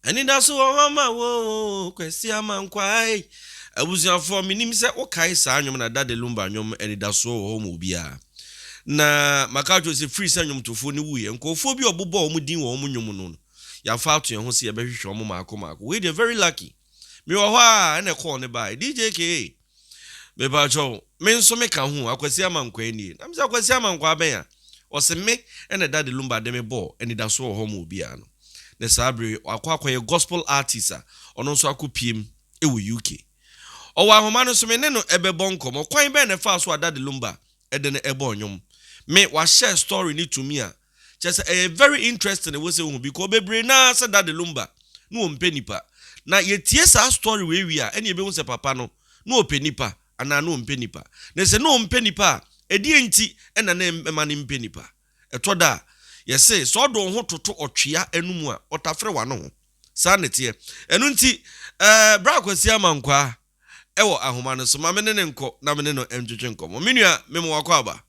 Anidaso mama wo kwesi Amankwaa abusuafo minim se wokai saa nwom na dade Lumba nwom Anidaso ho mo Obia na makajo se free sa nwomtofo ni wuye nkofo bi obobo o mu din wo mo nwom no ya fa ato ho se ye behwehwe o mo maako we dey very lucky me wo ho a na call ne by Djka me ba jo me nso me ka ho Akwasi Amankwaa ni na me se Akwasi Amankwaa ben ya o se me na dade Lumba de me bo Anidaso ho mo Obia no ne sabre akwa gospel artist ono nso akopiem ewo UK owa ahoma no so me ne no ebebo nkomo kwan be ne fa so adade Lumba ede ne ebo onyom me wa share story ni to me a just a very interesting we say hu because bebre na say dade Lumba no ompenipa na yetie sa story we a ene ebe hu se papa no no openipa ana no ompenipa ne se no ompenipa edi enti ena na ema ne mpenipa etoda yese so do ho toto otwea anumu a otafre wa no sa netie enu nti bra Akwasi Amankwaa ewo ahoma no so ma me ne nko na me ne no entwetwe nkomo menua memo wakwa aba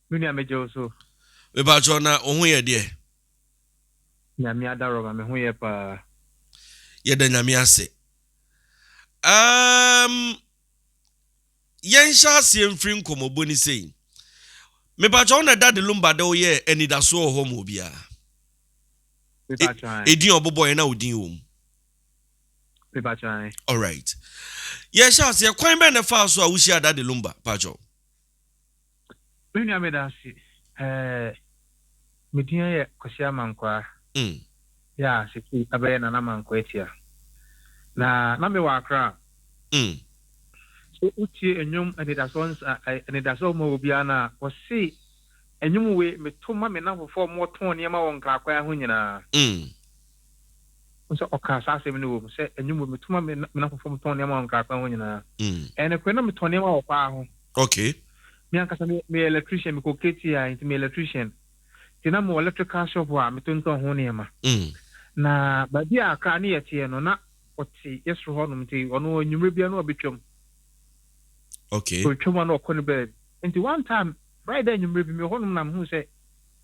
menua meje so we ba jo na ohun ye de nyame adaro ma me ho ye pa ye da nyame ase yen sha se mfiri nkomo boni sei me ba jo na dade Lumba de oye Anidaso ho mo Obia edin obobo ye na odin wo all right yeah sha se kwan be na fa so a wushi dade Lumba pajo menua me da si medin ye Akwasi Amankwaa ya siki abaye na Amankwaa etia na me wa Accra so utie enyum Anidaso mo Obia na wo si enyum we metoma me na fofo mo ton ne ma won kakwa ho nyina so okasa asem ni wo se enyum we metoma me na fofo mo ton ne ma won kakwa ho nyina ene kwen na me ton ne ma wo kwa ho okay me ankasa me electrician me ko ketia into me electrician tina mo electrical shop wa me ton ho ne ma na ba dia aka ne yetie no na oti yeso ho no mti ono enyumre bia no obetwam okay so twama no okone bed into one time right then you maybe me honum na hu say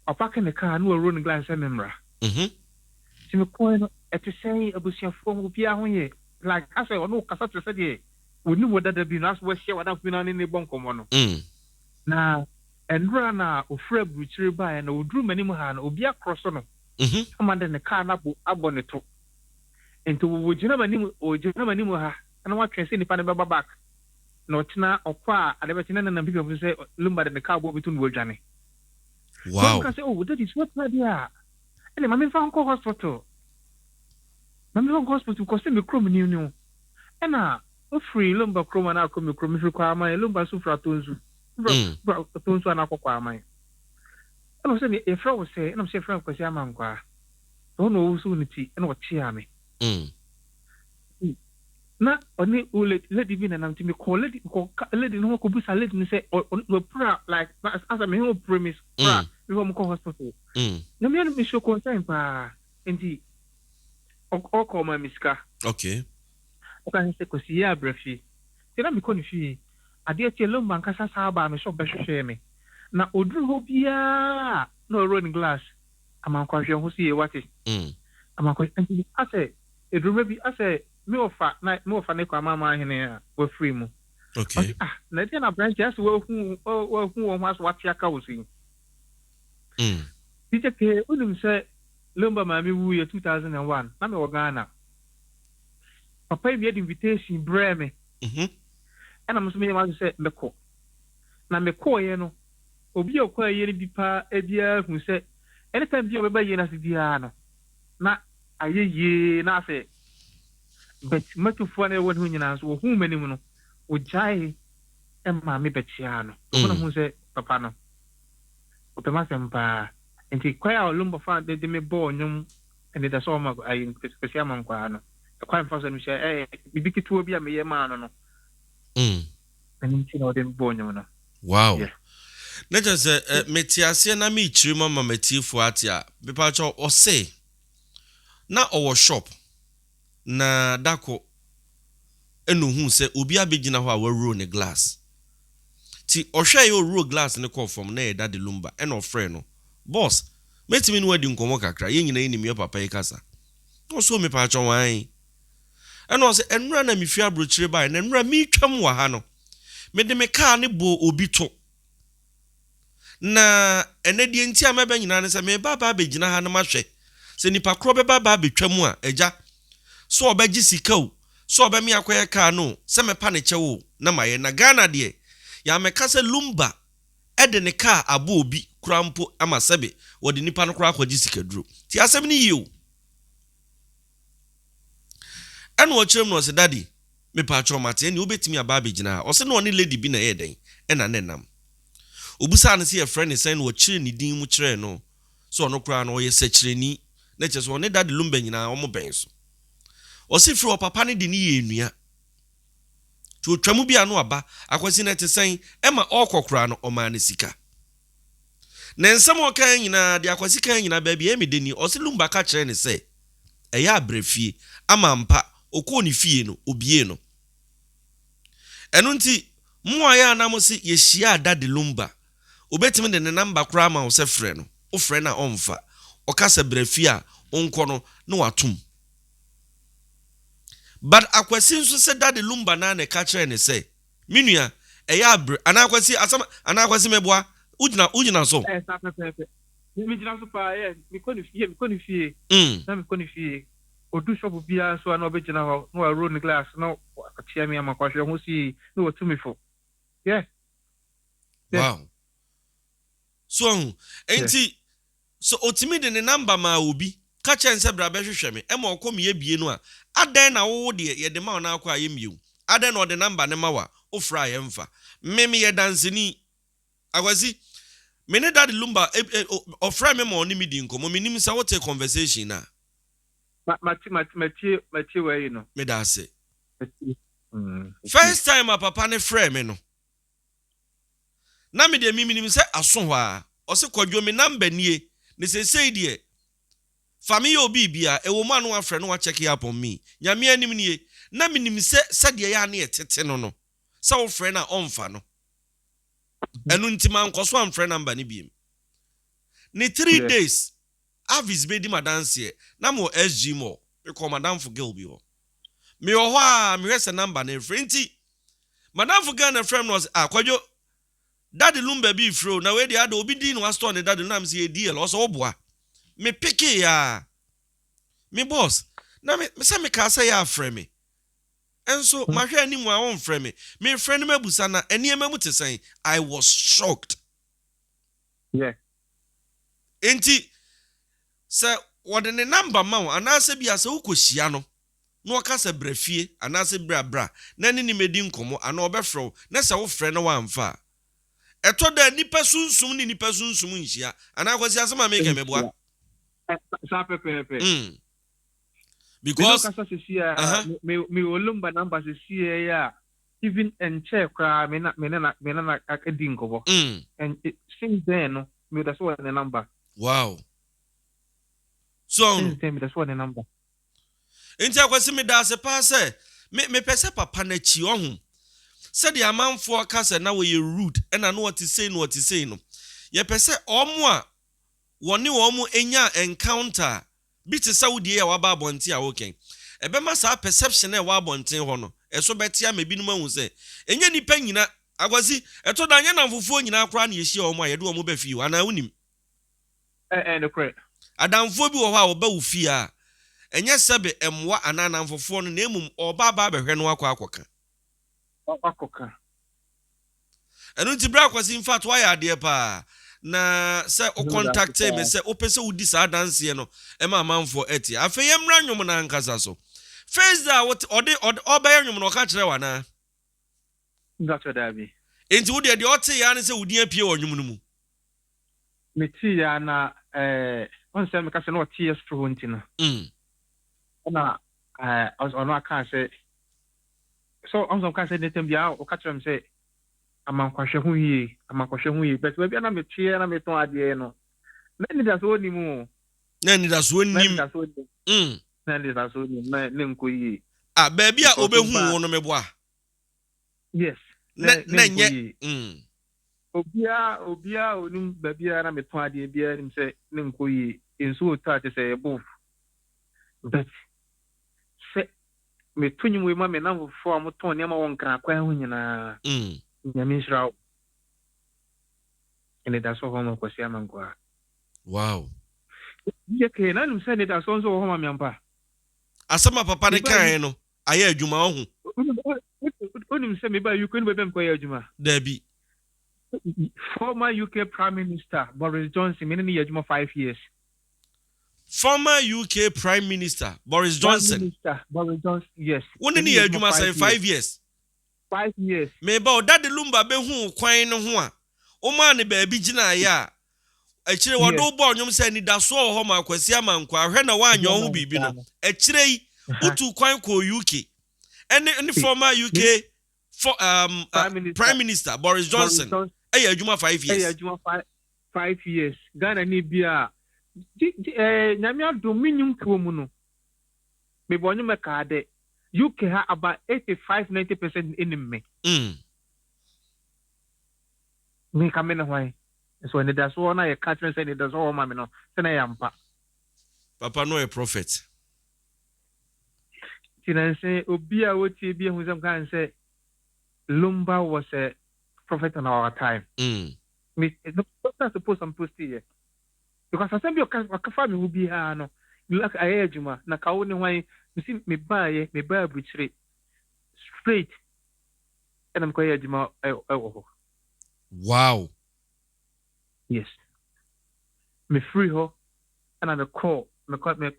opaka ne car no road glass memra ti me ko no e te say abusiafo mo bia ho ye like I say ono kasa te say de oni mo dada bi no as we share wada fina ne bonkomo no na enra na ofra buchiri ba na oduru mani mu ha na obi across no amanda ne car na abo ne to into wo jina mani mu ha na wa twese ni pa ne baba back no tina okwa adebetina na people say Lumba de car bo between wodwane wow because oh that is what dia ele mama fa nko hospital because me krom ni ni na o free Lumba krom na akọ me krom free kwa ama Lumba so fra tonzu tonzu na akọ ama no say e fra wo say na say fra Akwasi Amankwaa so no wo so ni ti na wo chia me na oni lady bi na namti me call lady no ko busa lady ni say we pra like as a me home premise pra before mo ko hospital na me no me show concern pa enti o ko ma miska okay o kan se ko si ya brafi ti na me ko ni fi ade tie Lumba nkasa sa ba me so be hwehwe me na oduru ho bia no road glass Amankwaa hwe ho si e wate Amankwaa enti ase eduru bi ase me ofa ne kwa mama hene we free mu okay na dia na branch as we hu wo so wate aka wo sin Djka unim se Lumba ma mi wu ye 2001 na me wo Ghana papa bi invitation bre me ana mo so me ma se meko na meko ye no obi okwa ye ni bipa ebia hu se anytime bi obeba ye na se dia no na ayeye na se but matufo na ewo hu nyina so hu manim no o jai emma me betia no so na hu se papa no o pe ma sempa enti kwa Lumba fa de me bo nyum Anidaso ma ai Akwasi Amankwaa no kwa mfa so mi she bibikitu obi a me ye ma no ani ti no de bo nyum no wow na just metiasie na me chiri mama metifu atia bepa cho o say na owo shop na dako enu hu se obi abegina ho a wawro ne glass ti ohwe yo ro glass ne call from na e dade Lumba e no frɛ no boss metimi no wadi nkomo kakra ye nyina ni me papa yi kasa so me pa chon wan eno se enra na me fi abrochire bai na enra mi twam wa ha no me de me car ne bo obi to na ene die nti amaba nyina ne se me baba begina ha no mahwe se nipa kro be baba betwam a eja so obagi sika o so oba mi akoye car no se me pa ne chewo na maye na Ghana de ya me ka se Lumba ede ne car abo obi kurampo ama sebe wodi nipa no kra akwaji sika duro ti asem ni yiwo eno ochirem no se daddy me pa cho mate ni obetimi aba begina o se no ne lady bi na ye den ena nenam obusa ne se ye friend sen wo chire ni din mu chire no so no kra no ye sechireni na che so ne daddy Lumba nyina o mo ben so o se firi o papa ne de ni ye enua to twamu bia no aba Akwasi na te sen ema okokra no o ma ne sika na nsem o kan nyina de Akwasi kan nyina ba bia me de ni o se Lumba ka chire ne se eya abrefie ama mpa okọ ni fie no obie no enu nti mo ya na mo se ye hia daddy Lumba obetimi de ne number kra ma o se frɛ no o frɛ na onfa o ka se brefie a onko no na watum but Akwasi nso se daddy Lumba na ne ka kyerɛ ne se minua eya abre ana Akwasi asama ana Akwasi meboa ugina so mi jina so pa mi ko ni fie na mi ko ni fie odu shop bia so na obejina ho no road ni glass no atia mi Amankwaa ho si no watumi fo wow so enti so otimi de ne number ma obi ka chense bra be hwehwe me e ma okom ye bie no a adan na wo de ye de ma na akwa ye miu adan no de number ne ma wa ofra ye mfa me ye danseni Akwasi me ne daddy Lumba ofra me ma oni mi di nkomo me nim sa what a conversation na mati we no me da say first time a papa ne frɛ me no na me de nim se aso hɔ a o se kwadwo me number nie ne sei de family obi bia e wo ma no afrɛ no wa check up on me nyame anim nie na me nim se de ya na etete no no se wo frɛ na onfa no enu ntima nkoso am frɛ number ne biem ne 3 days avis be di madanse na mo SG mo me call madam for girl bi ho me ho a me hwese number na frenti madam for girl na frame no akwadwo daddy Lumba bi fro na we dey ada obi di no store ne daddy na me se deal o so oboa me peke ya me boss na me se me ka say ya frame me enso ma hwe ani mu a won frame me friend mabusa na eniema mu tesen I was shocked enti se wode ne number ma wo anase bia se ukohia no no ka se brafie anase bra na ni medi nkomo ana obefro na se wo frɛ no wamfa eto da nipa sunsum ni nipa sunsum nhia ana Akwasi asema me ke meboa sa pepepe because me Lumba number se sie ya even and check me na akedi nkobo and since then no me that's what the number wow so that's what the number enti Akwasi me da se pa se me pese papa na chi ohun se de amanfo aka se na we rude na no what say no ye pese omo a woni omo enya encounter bi te sa wudie ya waba abonte a woken ebe ma sa perception e wa abonte ho no eso betia ma binum ahu se enya nipa nyina Akwasi eto da anya na mfofo nyina akra na yehia omo a ye de omo ba fi ana unim no correct adamfo bi wo ho a wo ba wo fi a enye sebe emwa anana mfofo no na emum oba ba behwe no akoka enu ti bra Akwasi in fact why ade pa na se o contact me se o pese udi sa dance no e ma manfo eti afa yemra nwom na nkasa so face da what ode obaya nwom no ka kire wana Dr. Dabi enti wo de ote ya ne se udi apie wo nwom no mu me ti ya na on se me ka se no TS pro ntina na ono aka se so on some ka se netem bia o ka kire me se Amankwaa hu yi but we bia na me tie na me ton ade no na Anidaso ni mu na Anidaso nim na Anidaso ni na nko yi ba bia obehu wo no meboa yes na nye Obia onim ba bia na me ton ade bia nim se nko yi enso ta te se ebo but me tunyi we ma me na fo am ton ne ma won kra kwa ho nyina nyame nhyira wo Anidaso ho ma Akwasi Amankwaa wow Djka na nim se Anidaso nso ho ma me ampa asama papa ne kan no aye adwuma ho onim se me ba UK no be bem kwa adwuma dabi former UK Prime Minister Boris Johnson me ne adwuma 5 years. Former UK Prime Minister Boris Johnson. Boris Johnson, yes. When ni adwuma say 5 years. 5 years. Me ba odade Lumba be hu kwan no ho a. O ma ne ba bi gina ya. Akire wodo bo onwom say Anidaso ho ma Akwasi Amankwaa hwe na wa anyo ho bibi no. Akire yi utu kwan ko UK. Any former UK Prime Minister Boris Johnson. Ey adwuma 5 years. Ey adwuma 5 years. Ghana ni bia nyame adom kuo mu no me bonyo meka de UK ha about 85-90% in me me come na why so Anidaso na ye catch me say Anidaso o ma me no se na yampa papa no a prophet tinan say Obia woti bia hu sam kan say Lumba was a prophet in our time me it's supposed to post here because asem bi o ka me hu bi ha no like aye adwuma na ka wo ne hwan me ba buchire straight and I'm going adwuma wo wow yes me free ho and I call let me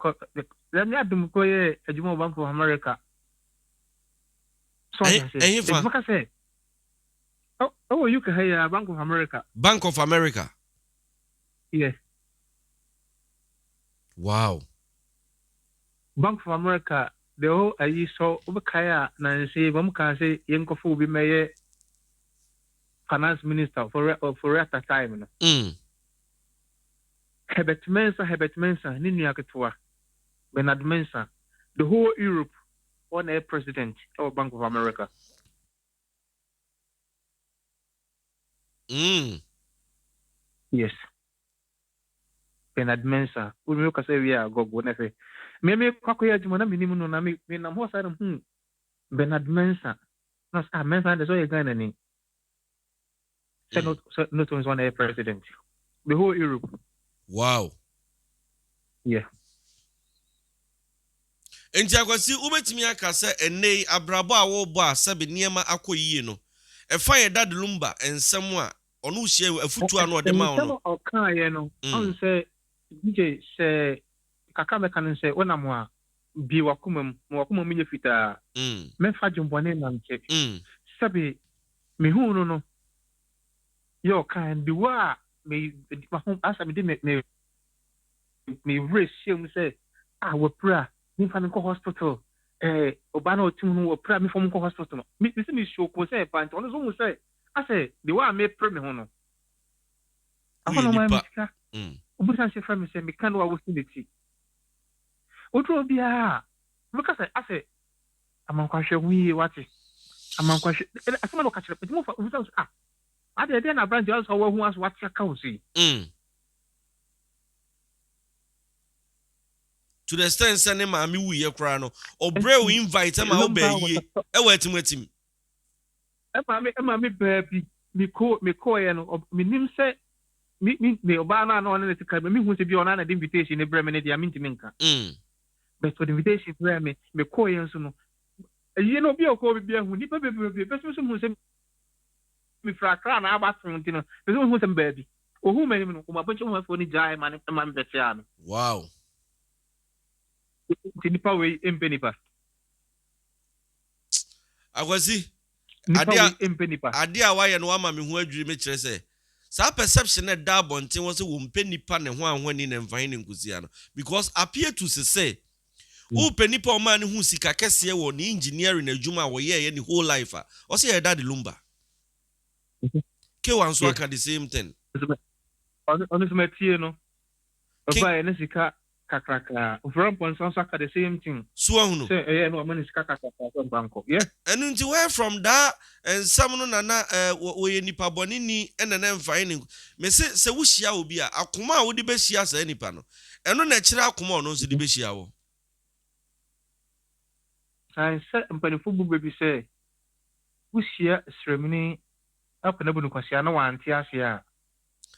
adum ko ye adwuma Bank of America so I say oh you can hear Bank of America yes. Wow. Bank of America, the whole I saw Obia na say bam can say yenkofo bi meye finance minister for at a time no. Herbert Mensa ni nua ketewa. Bernard Mensa, the whole Europe on a president of Bank of America. Yes. Bernard Mensa, we look as we are go nefe. Me kwakoya adwuma na minimu no na me na ho sa Bernard Mensa. No sa Mensa de so ye Ghana ni. Say not one a president. The whole Europe. Wow. Yeah. Enti Akwasi ubetimi aka se enei abrabo a wo bo a sebe niema akoyie no. E fa ye dad Lumba ensem a ono hie afutu ano de ma ono. O kan ye no. On say DJ say kaka me kan say wona mo a bi wakomam me fita me fa jombone na nche sabe me hu no yo kan bi wa me ho asa me de me race him say we pra me fa nko hospital oba na otum no we pra me fo nko hospital no me say me show ko say pa nti ono so mu say ase the wa me pre me ho no akono ma me sika obusan se fa me say me kan wa wo sineti otro bia because I say Amankwaa hwe wi wati Amankwaa hwe asema no ka kire pedi mo fa obusan ade de na brand also wo hu as wati aka o si to the extent send ma mi wu ye kra no obre we invite ma wo ba yie e wa timatim e ma me baby me ko ye no me nim se me oba na no ne tika me hu se bi ona na the invitation e bre me ne dia me ntimi nka but for the invitation bre me ko ye nso no ye no bi ko bi hu ni pe so hu se me fra kra na aba so ntino pe so hu se baby o hu me no ko ma boncho hu afo ni jai ma me bete ya no wow nipa we empenipa Akwasi adia wa ye no ama me hu adwiri me kire se sa perception na da bonten wo se wo mpenipa ne ho anhwani ne mfan ne nkusia no because appear to say wo penipa o ma ne hu sika kese wo ni engineering adwuma wo ye ni whole life o se ye dad Lumba ke wan so aka the same thing ono so matie no baba ne sika kakraka from ponson aka the same thing so ahunu say no amani sika kakraka from banko yeah and until where from that and some no na wo ye nipa boni ni ene na mfan ni me se wo hia obi a akoma a wo de be hia sa nipa no eno na kire akoma no so de be hia wo Science mpanimfo bu baby say wohyia sremini apɛ na bu no kwasia na wante ase a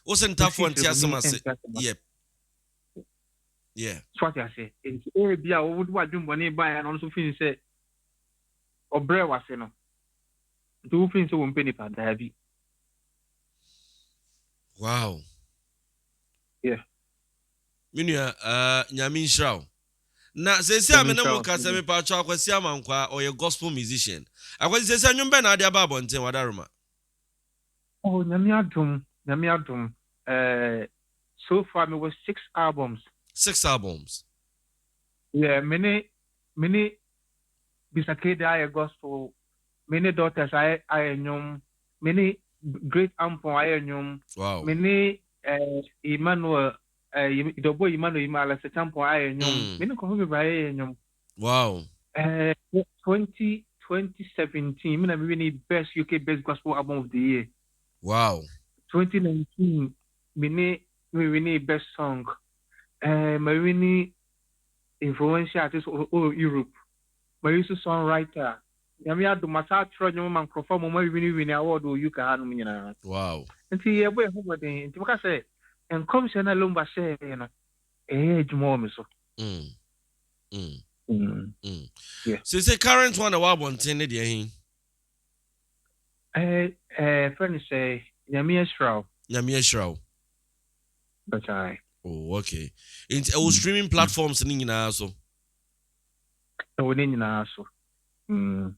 Ose ntafo ntia semase. Yep. Yeah. Swati ase nti bia wo would adwumbɔne ba ya no nso fin sɛ ɔbrɛ wase no nti wo fin sɛ wo mpɛ nipa daa bi. Wow. Yeah. Minua nyame nhyira. Na sesi amene mo kasa me pa cho Akwasi Amankwaa or gospel musician. Akwasi sesi anwum be na ade aba abonten wadaroma. Oh, nyame adom. So far me was 6 albums. 6 albums. Yeah, many bisakeda I gospel, many daughters I nyom, many great ampo I nyom. Wow. Many Emmanuel the boy Emmanuel Imala se tampo I nyom. Many ko be by nyom. Wow. 2017 me na me win best UK best gospel album of the year. Wow. 2019 me win best song. My winning influential artist all Europe. My used songwriter. Yami adu masa tro nyo man crofo mo my win award o UK anu nyina. Wow. Nti ye boy ho bodin. Nti maka say enkom se na Lumba say no. Edwuma me so. Yeah. So say current one wa bonten ne de hin. Friend say Yami Eshrao. But I. Oh, okay. It was streaming platforms ni nyina so. No ni nyina so. Oh.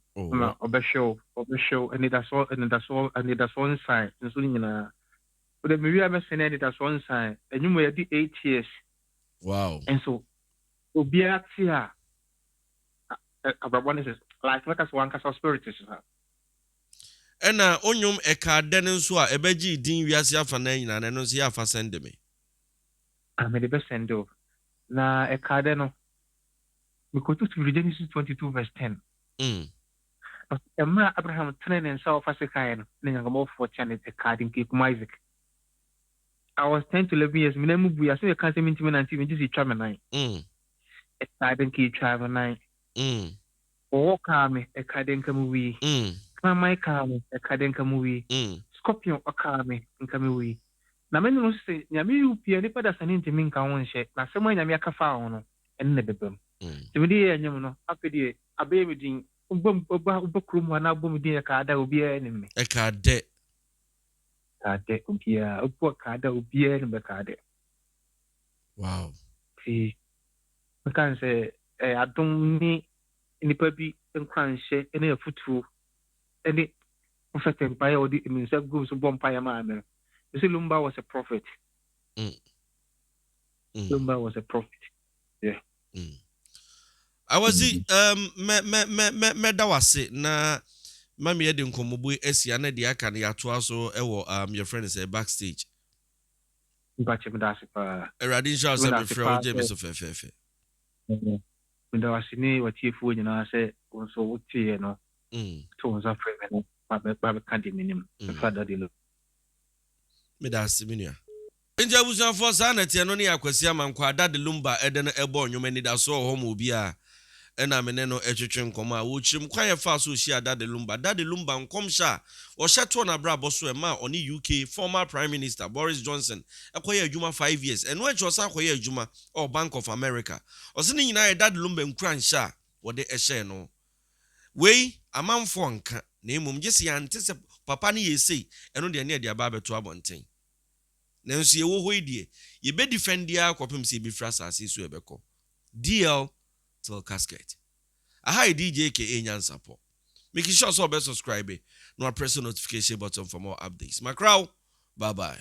Obeshow Anidaso inside nso ni nyina. But the movie I mentioned Anidaso inside. Enyum we di 8 years. Wow. And so Obia tia ababone is like as one cast of spirit is. Ena onyum eka den nso a ebeji din wiase afa na nyina na no so ya afa send me. Me the best sendo. Na ekade no. We go to Genesis 22 verse 10. Emra Abraham tenen and South Africa no. Ninga mo for channel ekade nke kuma Isaac. I was 10 to 11 years. Minemu bu ya so can say minti na nti just twa me nine. Ekade nke twa me nine. O ka me ekade nke mu wi. Mama ka me ekade nke mu wi. Scorpion o ka me nke mu wi. Na me no say nyame yu pia ni pada sane ntimi nka won hye na sema nyame aka fa ho no en na bebam timi de anyam no apede abe me din obakrum wa na bom din ka ada obi ani me E ka de obia obo ka ada obi ani be ka de. Wow. Ti me kan say adom ni nipa bi nkwan hye ene afutu ene prophet empire odi minsa go so empire ma me. You see, Lumba was a prophet. Lumba was a prophet. Yeah. I was me da wase na mami ye de nkomobu esia na de aka na yato aso your friend is backstage. Bache me da se pa. Eradi sha se me frɛ James of FF. Me da wase ni watiefu nyina se wonso wotie no. To wonso frɛ me no. Ba ka de minim. Father de lo. Me da siminua. Enja busan for sa na tie no ne Akwasi Amankwaa da de Lumba ede no ebo nwom Anidaso ho ma Obia ena mene no etwetwe nkom a wo chirim kwaye fa so hia da de Lumba nkom sha o hyeto na bra boso e ma oni UK former prime minister Boris Johnson ekoye adwuma 5 years eno echo sa koye adwuma o Bank of America o se ni nyina da de Lumba nkran sha wo de ehye no wei amanfo nka na emom gese ya ntese papa ne yesei eno de ne de aba beto abonten nanso ye wo hoi die ye be defendia kwapem se be fra asase so ebeko DL till casket aha Djka enyansa po make sure so be subscribe no press the notification button for more updates my crowd bye bye.